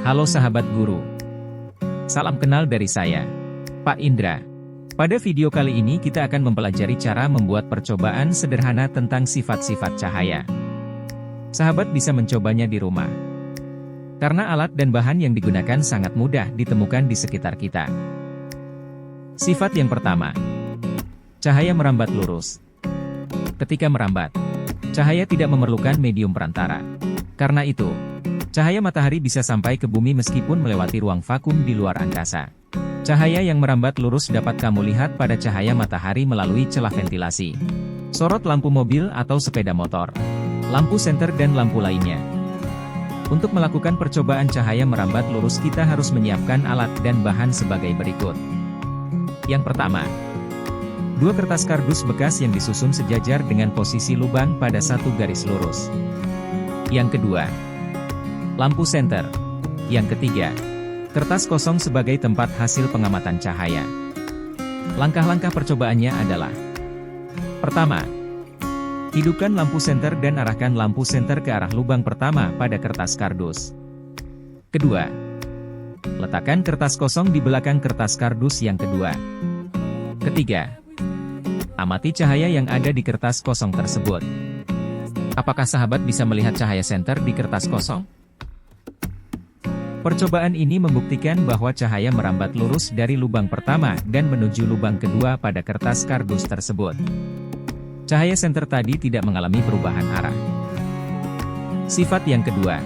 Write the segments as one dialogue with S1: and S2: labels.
S1: Halo sahabat guru. Salam kenal dari saya, Pak Indra. Pada video kali ini kita akan mempelajari cara membuat percobaan sederhana tentang sifat-sifat cahaya. Sahabat bisa mencobanya di rumah. Karena alat dan bahan yang digunakan sangat mudah ditemukan di sekitar kita. Sifat yang pertama. Cahaya merambat lurus. Ketika merambat, cahaya tidak memerlukan medium perantara. Karena itu, cahaya matahari bisa sampai ke bumi meskipun melewati ruang vakum di luar angkasa. Cahaya yang merambat lurus dapat kamu lihat pada cahaya matahari melalui celah ventilasi, sorot lampu mobil atau sepeda motor, lampu senter dan lampu lainnya. Untuk melakukan percobaan cahaya merambat lurus kita harus menyiapkan alat dan bahan sebagai berikut. Yang pertama, 2 kertas kardus bekas yang disusun sejajar dengan posisi lubang pada satu garis lurus. Yang kedua, lampu senter. Yang ketiga, kertas kosong sebagai tempat hasil pengamatan cahaya. Langkah-langkah percobaannya adalah: pertama, hidupkan lampu senter dan arahkan lampu senter ke arah lubang pertama pada kertas kardus. Kedua, letakkan kertas kosong di belakang kertas kardus yang kedua. Ketiga, amati cahaya yang ada di kertas kosong tersebut. Apakah sahabat bisa melihat cahaya senter di kertas kosong? Percobaan ini membuktikan bahwa cahaya merambat lurus dari lubang pertama dan menuju lubang kedua pada kertas kardus tersebut. Cahaya senter tadi tidak mengalami perubahan arah. Sifat yang kedua,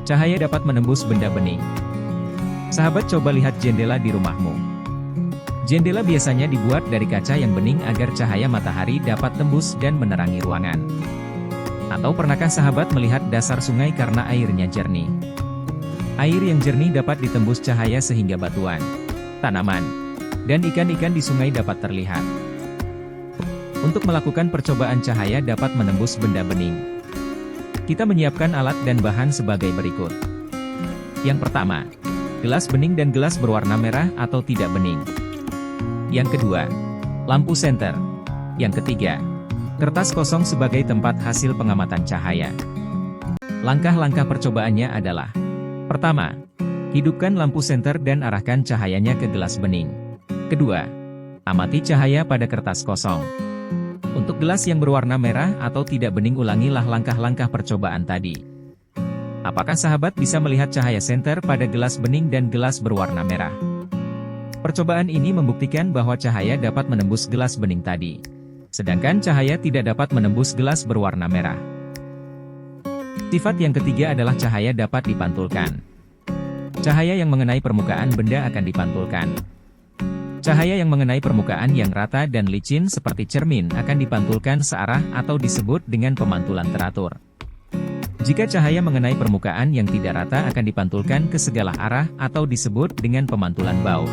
S1: cahaya dapat menembus benda bening. Sahabat coba lihat jendela di rumahmu. Jendela biasanya dibuat dari kaca yang bening agar cahaya matahari dapat tembus dan menerangi ruangan. Atau pernahkah sahabat melihat dasar sungai karena airnya jernih? Air yang jernih dapat ditembus cahaya sehingga batuan, tanaman, dan ikan-ikan di sungai dapat terlihat. Untuk melakukan percobaan cahaya dapat menembus benda bening, kita menyiapkan alat dan bahan sebagai berikut. Yang pertama, gelas bening dan gelas berwarna merah atau tidak bening. Yang kedua, lampu senter. Yang ketiga, kertas kosong sebagai tempat hasil pengamatan cahaya. Langkah-langkah percobaannya adalah: pertama, hidupkan lampu senter dan arahkan cahayanya ke gelas bening. Kedua, amati cahaya pada kertas kosong. Untuk gelas yang berwarna merah atau tidak bening, ulangilah langkah-langkah percobaan tadi. Apakah sahabat bisa melihat cahaya senter pada gelas bening dan gelas berwarna merah? Percobaan ini membuktikan bahwa cahaya dapat menembus gelas bening tadi, sedangkan cahaya tidak dapat menembus gelas berwarna merah. Sifat yang ketiga adalah cahaya dapat dipantulkan. Cahaya yang mengenai permukaan benda akan dipantulkan. Cahaya yang mengenai permukaan yang rata dan licin seperti cermin akan dipantulkan searah atau disebut dengan pemantulan teratur. Jika cahaya mengenai permukaan yang tidak rata akan dipantulkan ke segala arah atau disebut dengan pemantulan baut.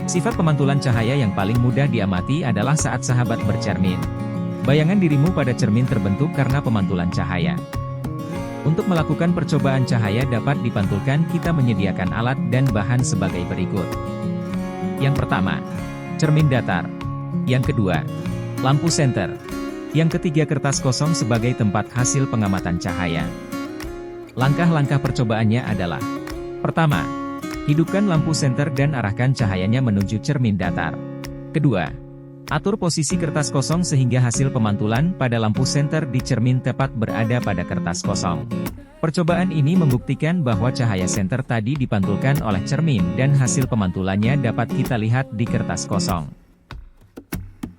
S1: Sifat pemantulan cahaya yang paling mudah diamati adalah saat sahabat bercermin. Bayangan dirimu pada cermin terbentuk karena pemantulan cahaya. Untuk melakukan percobaan cahaya dapat dipantulkan, kita menyediakan alat dan bahan sebagai berikut. Yang pertama, cermin datar. Yang kedua, lampu senter. Yang ketiga, kertas kosong sebagai tempat hasil pengamatan cahaya. Langkah-langkah percobaannya adalah: pertama, hidupkan lampu senter dan arahkan cahayanya menuju cermin datar. Kedua, atur posisi kertas kosong sehingga hasil pemantulan pada lampu senter di cermin tepat berada pada kertas kosong. Percobaan ini membuktikan bahwa cahaya senter tadi dipantulkan oleh cermin dan hasil pemantulannya dapat kita lihat di kertas kosong.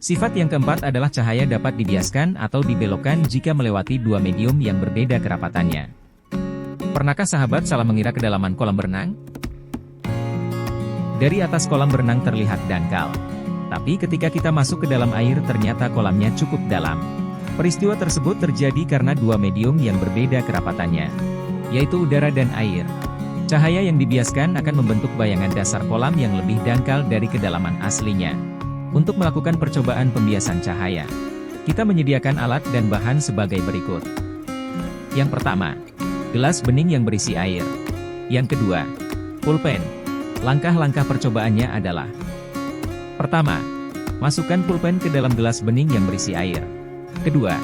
S1: Sifat yang keempat adalah cahaya dapat dibiaskan atau dibelokkan jika melewati dua medium yang berbeda kerapatannya. Pernahkah sahabat salah mengira kedalaman kolam berenang? Dari atas kolam berenang terlihat dangkal. Tapi ketika kita masuk ke dalam air ternyata kolamnya cukup dalam. Peristiwa tersebut terjadi karena dua medium yang berbeda kerapatannya, yaitu udara dan air. Cahaya yang dibiaskan akan membentuk bayangan dasar kolam yang lebih dangkal dari kedalaman aslinya. Untuk melakukan percobaan pembiasan cahaya, kita menyediakan alat dan bahan sebagai berikut. Yang pertama, gelas bening yang berisi air. Yang kedua, pulpen. Langkah-langkah percobaannya adalah: pertama, masukkan pulpen ke dalam gelas bening yang berisi air. Kedua,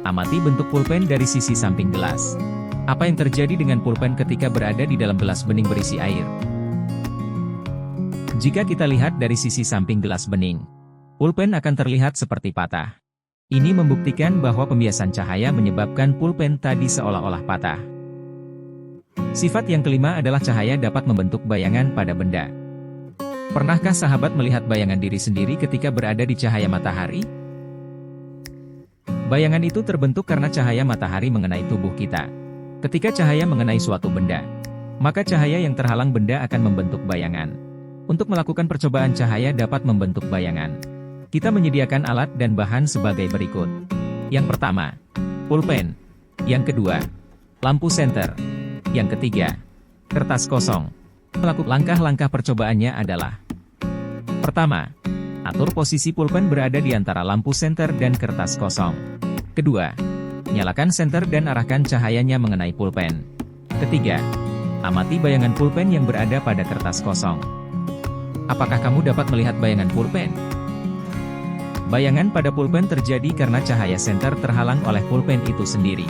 S1: amati bentuk pulpen dari sisi samping gelas. Apa yang terjadi dengan pulpen ketika berada di dalam gelas bening berisi air? Jika kita lihat dari sisi samping gelas bening, pulpen akan terlihat seperti patah. Ini membuktikan bahwa pembiasan cahaya menyebabkan pulpen tadi seolah-olah patah. Sifat yang kelima adalah cahaya dapat membentuk bayangan pada benda. Pernahkah sahabat melihat bayangan diri sendiri ketika berada di cahaya matahari? Bayangan itu terbentuk karena cahaya matahari mengenai tubuh kita. Ketika cahaya mengenai suatu benda, maka cahaya yang terhalang benda akan membentuk bayangan. Untuk melakukan percobaan cahaya dapat membentuk bayangan, kita menyediakan alat dan bahan sebagai berikut. Yang pertama, pulpen. Yang kedua, lampu senter. Yang ketiga, kertas kosong. Langkah-langkah percobaannya adalah: pertama, atur posisi pulpen berada di antara lampu senter dan kertas kosong. Kedua, nyalakan senter dan arahkan cahayanya mengenai pulpen. Ketiga, amati bayangan pulpen yang berada pada kertas kosong. Apakah kamu dapat melihat bayangan pulpen? Bayangan pada pulpen terjadi karena cahaya senter terhalang oleh pulpen itu sendiri.